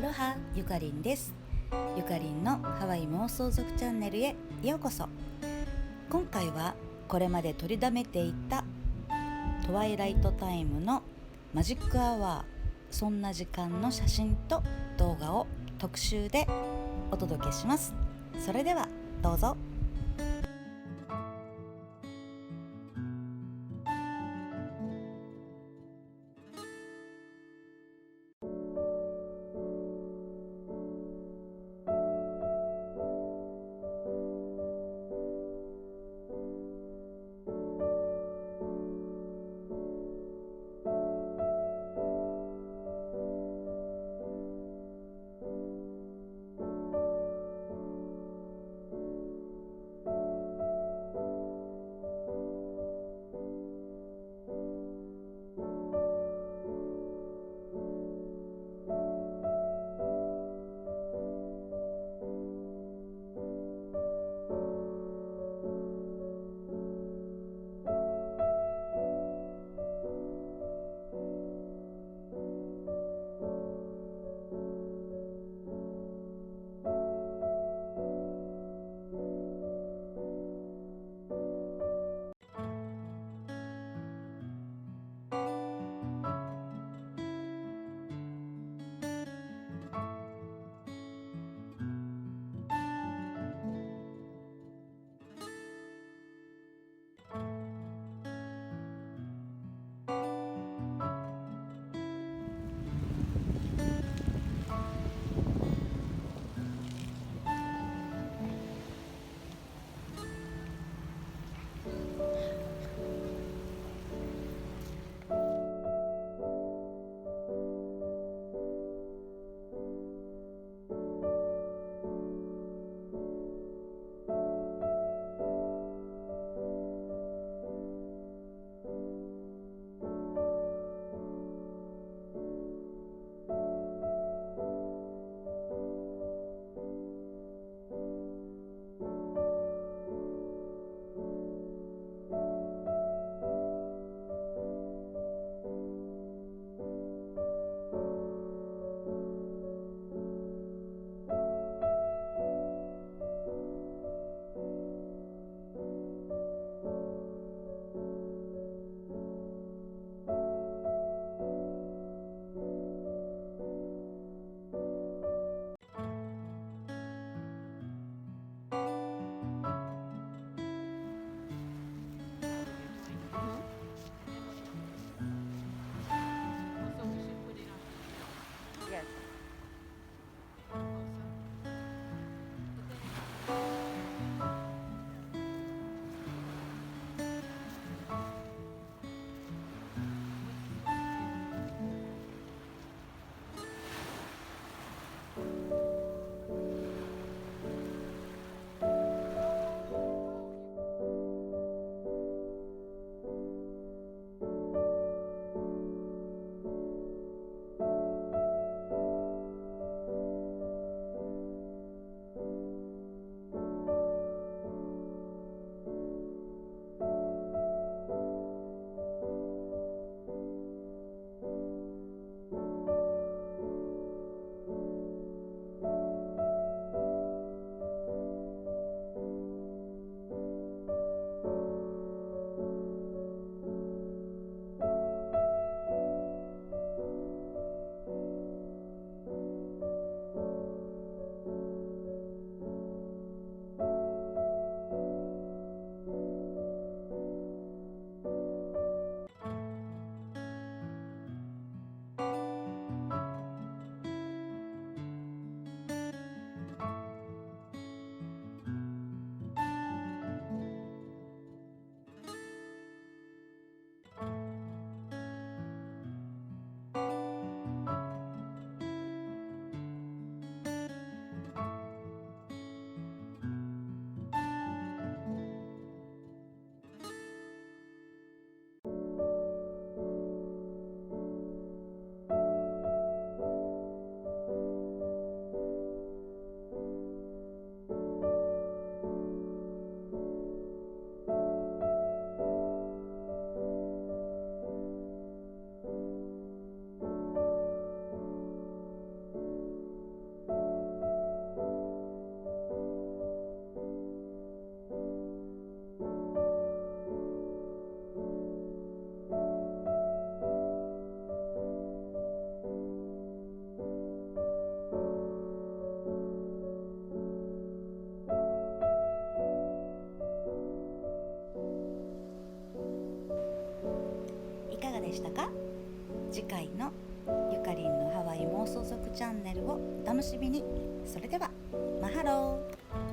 ロハ、ゆかりんです。ゆかりんのハワイ妄想族チャンネルへようこそ。今回はこれまで取りだめていたトワイライトタイムのマジックアワー、そんな時間の写真と動画を特集でお届けします。それではどうぞ。Yes. したか？次回のゆかりんのハワイ妄想族チャンネルをお楽しみに。それではマハロー。